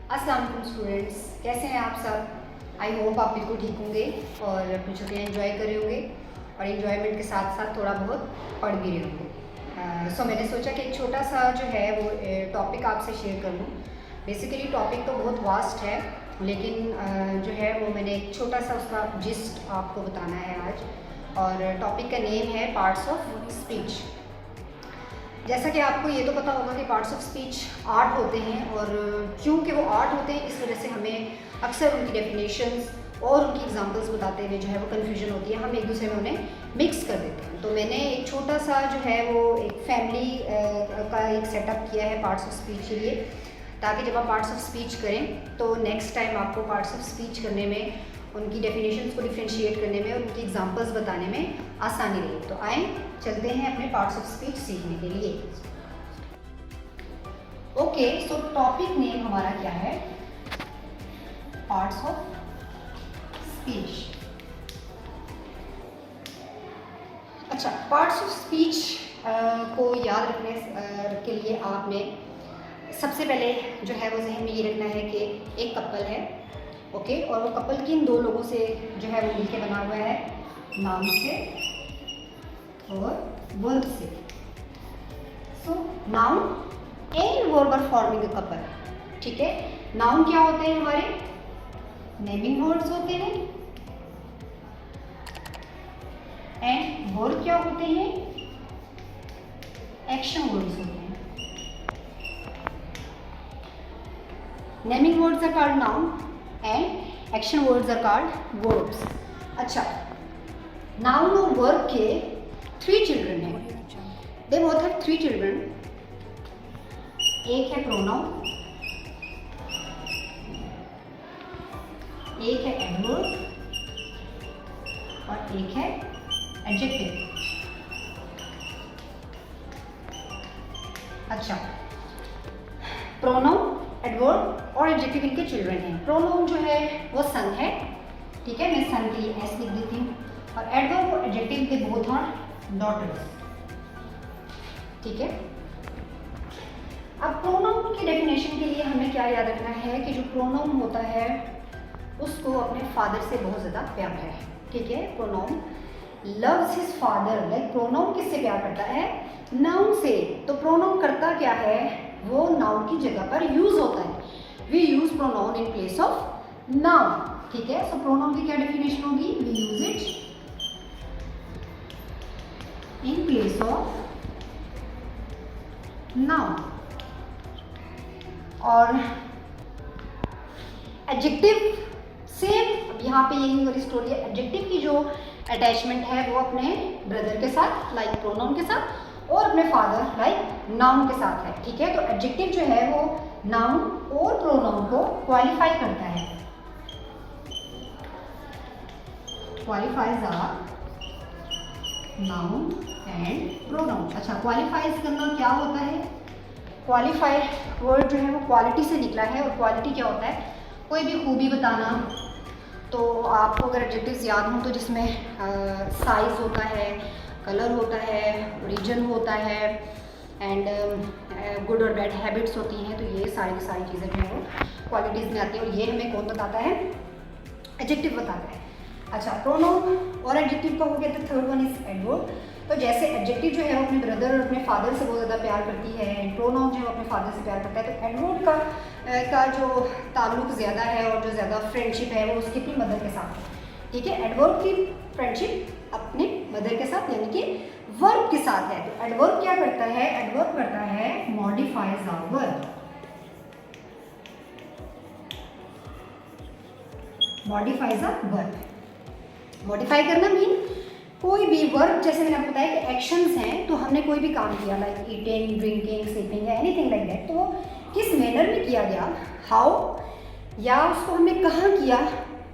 अस्सलाम वालेकुम स्टूडेंट्स, कैसे हैं आप सब? आई होप आप बिल्कुल ठीक होंगे और अपनी छुट्टियाँ एंजॉय करे होंगे और एंजॉयमेंट के साथ साथ थोड़ा बहुत पढ़ भी रहे होंगे। सो मैंने सोचा कि एक छोटा सा जो है वो टॉपिक आपसे शेयर कर लूँ। बेसिकली टॉपिक तो बहुत वास्ट है, लेकिन जो है वो मैंने एक छोटा सा उसका जिस्ट आपको बताना है आज। और टॉपिक का नेम है पार्ट्स ऑफ स्पीच। जैसा कि आपको ये तो पता होगा कि पार्ट्स ऑफ स्पीच आर्ट होते हैं, और क्योंकि वो आर्ट होते हैं इस वजह से हमें अक्सर उनकी डेफिनेशंस और उनकी एग्जांपल्स बताते हुए जो है वो कन्फ्यूजन होती है, हम एक दूसरे में उन्हें मिक्स कर देते हैं। तो मैंने एक छोटा सा जो है वो एक फैमिली का एक सेटअप किया है पार्ट्स ऑफ स्पीच के लिए, ताकि जब आप पार्ट्स ऑफ स्पीच करें तो नेक्स्ट टाइम आपको पार्ट्स ऑफ स्पीच करने में, उनकी डेफिनेशंस को डिफ्रेंशिएट करने में और उनकी एग्जांपल्स बताने में आसानी रही। तो आए चलते हैं अपने पार्ट्स ऑफ स्पीच सीखने के लिए। ओके, सो टॉपिक नेम हमारा क्या है? Parts of speech. अच्छा, पार्ट्स ऑफ स्पीच को याद रखने के लिए आपने सबसे पहले जो है वो जहन में ये रखना है कि एक कपल है, ओके, और वो कपल किन दो लोगों से जो है वो मिलके बना हुआ है? नाउन से और वर्ब से। So noun and verb are forming a couple. ठीक है, नाउन क्या होते हैं? हमारे नेमिंग वर्ड्स होते हैं, एंड वर्ब क्या होते हैं? एक्शन वर्ड्स होते हैं। Naming words are called noun and action words are called verbs. अच्छा, नाउन और वर्ब के 3 चिल्ड्रन हैं। They both have 3 children. एक है प्रोनाउन, एक है एडवर्ब और एक है एडजेक्टिव। अच्छा, प्रोनाउन, एडवर्ब और एडजेक्टिव इनके चिल्ड्रन हैं। प्रोनाउन जो है वो सन है, ठीक है, मैं सन के लिए एस लिख देती हूँ, और एडवर्ब और एडजेक्टिव के बोथ आर डॉटर्स। ठीक है, अब प्रोनाउन की डेफिनेशन के लिए हमें क्या याद रखना है कि जो प्रोनाउन होता है उसको अपने फादर से बहुत ज़्यादा प्यार है। ठीक है, pronoun loves his father. Like pronoun किससे प्यार करता है? नाउन से। तो प्रोनाउन करता क्या है? वो नाउन की जगह पर यूज होता है। We use pronoun in place of noun. ठीक है, सो प्रोनाउन की क्या डेफिनेशन होगी? We use it in place of noun. और एडजेक्टिव सेम, अब यहाँ पे यही वाली स्टोरी है। एडजेक्टिव की जो अटैचमेंट है वो अपने ब्रदर के साथ लाइक प्रोनाउन के साथ, और अपने फादर लाइक नाउन के साथ है। ठीक है, तो एडजेक्टिव जो है वो नाउन और प्रोनाउन को क्वालिफाई करता है। Qualifies our noun and pronoun. अच्छा, क्वालिफाइज करना क्या होता है? क्वालिफाई वर्ड जो है वो क्वालिटी से निकला है, और क्वालिटी क्या होता है? कोई भी खूबी बताना। तो आपको अगर एडजेक्टिव्स याद हों तो जिसमें साइज होता है, कलर होता है, रीजन होता है, एंड गुड और बैड हैबिट्स होती हैं, तो ये सारी की सारी चीज़ें जो है वो क्वालिटीज़ में आती हैं, और ये हमें कौन बताता है? एडजेक्टिव बताता है। अच्छा, प्रोनाउन और एडजेक्टिव का हो गया, तो थर्ड वन इज एडवर्ब। तो जैसे एडजेक्टिव जो है वो अपने ब्रदर और अपने फादर से बहुत ज़्यादा प्यार करती है, प्रोनाउन जो है वो अपने फादर से प्यार करता है, तो एडवर्ब का जो ताल्लुक ज़्यादा है और जो ज़्यादा फ्रेंडशिप है वो उसकी अपनी मदर के साथ है। ठीक है, एडवर्ब की फ्रेंडशिप अपने मदर के साथ यानी कि वर्ब के साथ है। तो एडवर्ब क्या करता है? एडवर्ब करता है modifies a verb. Modifies a verb. Modify करना मीन कोई भी वर्ब, जैसे मैंने आपको बताया कि एक्शंस हैं, तो हमने कोई भी काम किया लाइक ईटिंग, ड्रिंकिंग, स्लीपिंग या एनीथिंग लाइक दैट, तो वो किस मैनर में किया गया, हाउ, या उसको हमने कहाँ किया,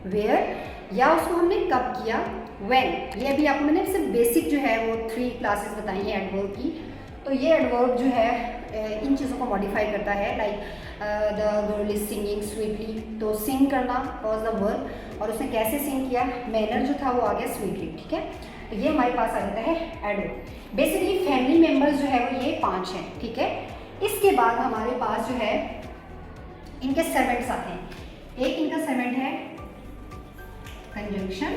वेयर, या उसको हमने कब किया, व्हेन। ये अभी आपको मैंने सिर्फ बेसिक जो है वो 3 क्लासेस बताई हैं एडवर्ब की। तो ये एडवर्ब जो है इन चीज़ों को मॉडिफाई करता है। Like the girl is singing sweetly, तो सिंग करना वॉज द वर्ब, और उसने कैसे सिंग किया, मैनर जो था वो आ गया स्वीटली। ठीक है, तो ये हमारे पास आ जाता है एडवर्ब। बेसिकली फैमिली मेम्बर्स जो है वो ये 5 हैं। ठीक है, इसके बाद हमारे पास जो है इनके सर्वेंट्स आते हैं। एक इनका सर्वेंट है कंजंक्शन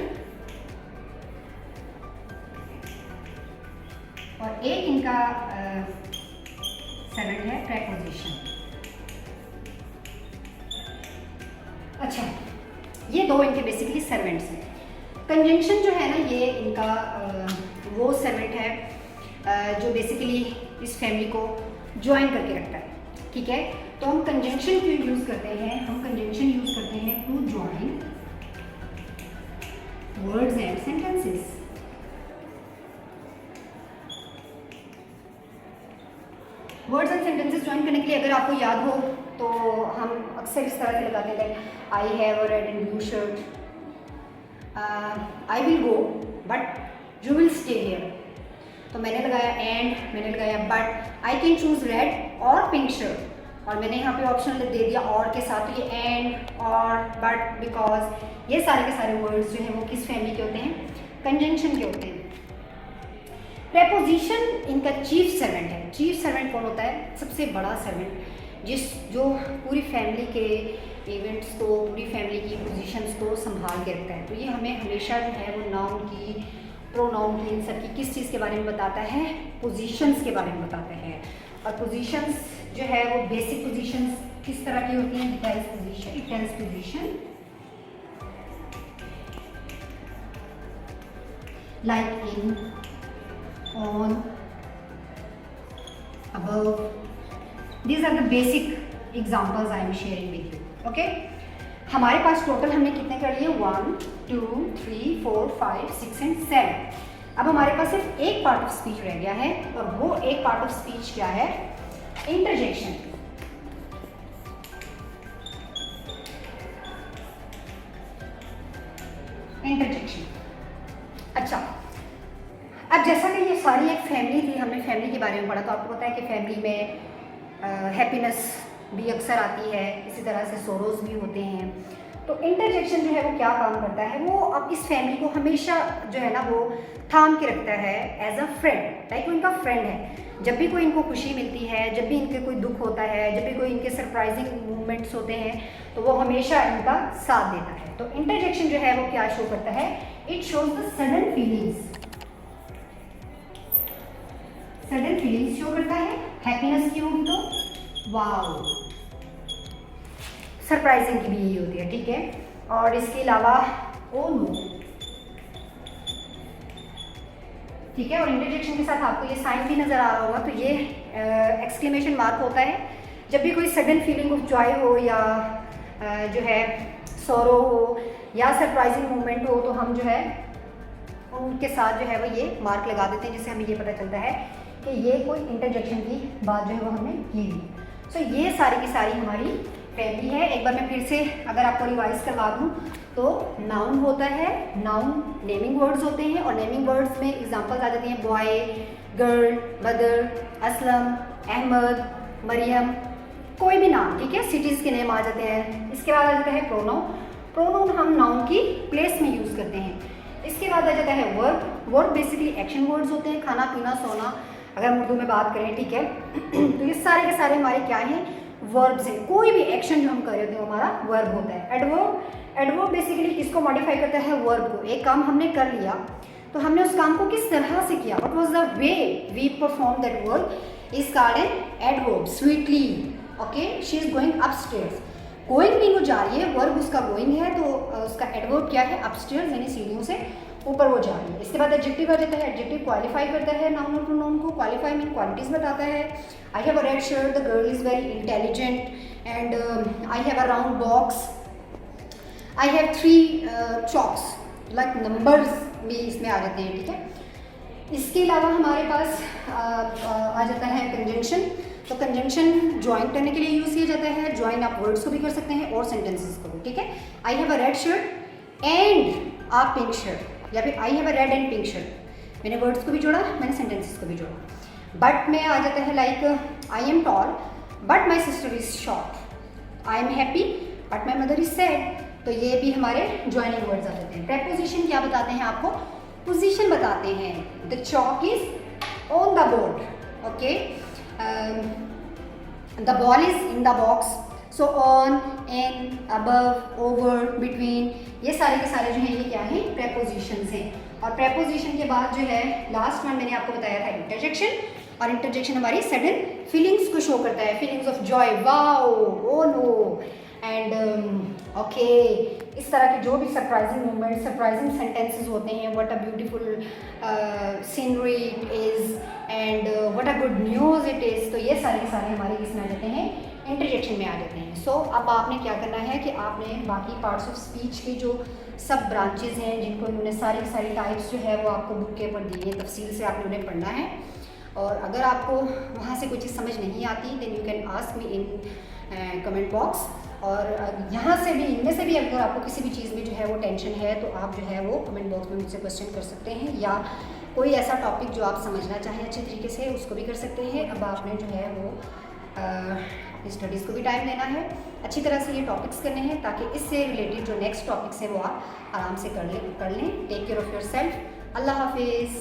और एक इनका सर्वेंट है प्रेपोजिशन। अच्छा, ये दो इनके बेसिकली सर्वेंट्स हैं। कंजंक्शन जो है ना, ये इनका वो सर्वेंट है जो बेसिकली इस फैमिली को ज्वाइन करके रखता है, ठीक है। तो हम कंजंक्शन क्यों यूज करते हैं? हम कंजंक्शन यूज करते हैं to join words and sentences. Words and sentences join करने के लिए अगर आपको याद हो तो हम अक्सर इस तरह से लगाते हैं, I have a red and blue shirt, I will go but you will stay here. तो मैंने लगाया एंड, मैंने लगाया but, I can choose red और पिंक शर्ट, और मैंने यहाँ पे ऑप्शन दे दिया और के साथ। तो ये एंड और बट बिकॉज ये सारे के सारे वर्ड्स जो हैं वो किस फैमिली के होते हैं? कंजंक्शन के होते हैं। प्रेपोजिशन इनका चीफ सर्वेंट है। चीफ सर्वेंट कौन होता है? सबसे बड़ा सर्वेंट, जो पूरी फैमिली के इवेंट्स को, पूरी फैमिली की पोजीशंस को संभाल के रखता है। तो ये हमें हमेशा जो है वो नाउन की, प्रोनाउन की, इन सब की किस चीज़ के बारे में बताता है? पोजीशंस के बारे में बताता है। और पोजीशंस जो है वो बेसिक पोजीशंस किस तरह की होती हैं? Tells position, it tells position like in, on, above. These are the basic examples I am sharing with you. Okay? हमारे पास टोटल हमने कितने कर लिए? 1, 2, 3, 4, 5, 6 and 7. अब हमारे पास सिर्फ एक पार्ट ऑफ स्पीच रह गया है, और वो एक पार्ट ऑफ स्पीच क्या है? इंटरजेक्शन। इंटरजेक्शन। अच्छा, अब जैसा कि ये सारी एक फैमिली थी, हमने फैमिली के बारे में पढ़ा, तो आपको पता है कि फैमिली में हैप्पीनेस भी अक्सर आती है, इसी तरह से सोरोज भी होते हैं। तो इंटरजेक्शन जो है वो क्या काम करता है? वो अब इस फैमिली को हमेशा जो है ना वो थाम के रखता है एज अ फ्रेंड, लाइक वो इनका फ्रेंड है। जब भी कोई इनको खुशी मिलती है, जब भी इनके कोई दुख होता है, जब भी कोई इनके सरप्राइजिंग मूवमेंट्स होते हैं, तो वो हमेशा इनका साथ देता है। तो इंटरजेक्शन जो है वो क्या शो करता है? It shows the sudden feelings. Sudden feelings show करता है। हैप्पीनेस की होगी तो वाओ, सरप्राइजिंग की भी यही होती है, ठीक है। और इसके अलावा ओ नो, ठीक है। और इंटरजेक्शन के साथ आपको ये साइन भी नजर आ रहा होगा, तो ये एक्सक्लेमेशन मार्क होता है जब भी कोई सडन फीलिंग ऑफ जॉय हो, या जो है सॉरो हो, या सरप्राइजिंग मोमेंट हो, तो हम जो है उनके साथ जो है वो ये मार्क लगा देते हैं, जिससे हमें ये पता चलता है कि ये कोई इंटरजेक्शन की बात जो है वो हमने की है। सो ये सारी की सारी हमारी फैमिली है। एक बार मैं फिर से अगर आपको रिवाइज करवा दूँ तो नाउन होता है, नाउन नेमिंग वर्ड्स होते हैं, और नेमिंग वर्ड्स में एग्जांपल्स आ जाती हैं boy, girl, mother, Aslam, Ahmed, Mariam, कोई भी नाम, ठीक है। सिटीज़ के नेम आ जाते हैं। इसके बाद आ जाता है प्रोनाउन। प्रोनाउन हम नाउन की प्लेस में यूज़ करते हैं। इसके बाद आ जाता है verb. Verb basically action words होते हैं, खाना पीना सोना, अगर हम उर्दू में बात करें, ठीक है। तो ये सारे के सारे हमारे क्या हैं? वर्ब्स हैं। कोई भी एक्शन जो हम कर रहे होते हैं हमारा वर्ब होता है। एडवर्ब, एडवर्ब बेसिकली किसको मॉडिफाई करता है? वर्ब को। एक काम हमने कर लिया, तो हमने उस काम को किस तरह से किया, what was the way we perform that work, is called an adverb. Sweetly, okay, she is going upstairs. Going भी वो जा रही है, वर्ब उसका गोइंग है, तो उसका एडवर्ब क्या है? अपस्टेयर्स, यानी सीढ़ियों से ऊपर वो जा रही है। इसके बाद एडजेक्टिव आ जाता है। एडजेक्टिव क्वालिफाई करता है नाउन और प्रोनाउन को। क्वालिफाई मीन क्वालिटीज बताता है। I have a red shirt, the girl is very intelligent, and I have a round box, I have 3 chalks, like numbers भी इसमें आ जाते हैं, ठीक है। इसके अलावा हमारे पास आ जाता है कंजंक्शन। तो कंजंक्शन ज्वाइन करने के लिए यूज़ किया जाता है। ज्वाइन आप वर्ड्स को भी कर सकते हैं और सेंटेंसेस को भी, ठीक है। I have a red shirt and a pink shirt, या फिर I have a red and pink shirt. मैंने वर्ड्स को भी जोड़ा, मैंने सेंटेंसेस को भी जोड़ा। बट में आ जाता है like I am tall but my sister is short, I am happy but my mother is sad. तो ये भी हमारे ज्वाइनिंग वर्ड्स आ जाते हैं। प्रेपोजिशन क्या बताते हैं आपको? पोजीशन बताते हैं। The chalk is on the board, okay, the ball is in the box. So on, in, above, over, between, ये सारे के सारे जो हैं ये क्या हैं, प्रेपोजिशंस हैं। और प्रेपोजिशन के बाद जो है लास्ट वन मैंने आपको बताया था इंटरजेक्शन, और इंटरजेक्शन हमारी सडन फीलिंग्स को शो करता है, feelings of joy, wow, oh no, and okay, इस तरह के जो भी सरप्राइजिंग मोमेंट, सरप्राइजिंग सेंटेंसेस होते हैं, what a beautiful scenery it is and what a good news it is, तो ये सारे के सारे हमारे किस में आ जाते हैं, इंटरजेक्शन में आ जाते हैं। सो अब आपने क्या करना है कि आपने बाकी पार्ट्स ऑफ स्पीच के जो सब ब्रांचेज हैं, जिनको इन्होंने सारी सारी टाइप्स जो है वो आपको बुक के ऊपर दी है, तफसील से आपने उन्हें पढ़ना है। और अगर आपको वहाँ से कोई चीज़ समझ नहीं आती then you can ask me in comment box, और यहाँ से भी, इनमें से भी अगर आपको किसी भी चीज़ में जो है वो टेंशन है तो आप जो है वो कमेंट बॉक्स में मुझसे क्वेश्चन कर सकते हैं, या कोई ऐसा टॉपिक जो आप समझना चाहें अच्छे तरीके से उसको भी कर सकते हैं। अब आपने जो है वो अपनी स्टडीज़ को भी टाइम देना है, अच्छी तरह से ये टॉपिक्स करने हैं ताकि इससे रिलेटेड जो नेक्स्ट टॉपिक्स हैं वो आप आराम से कर लें। Take care of yourself. Allah हाफिज़।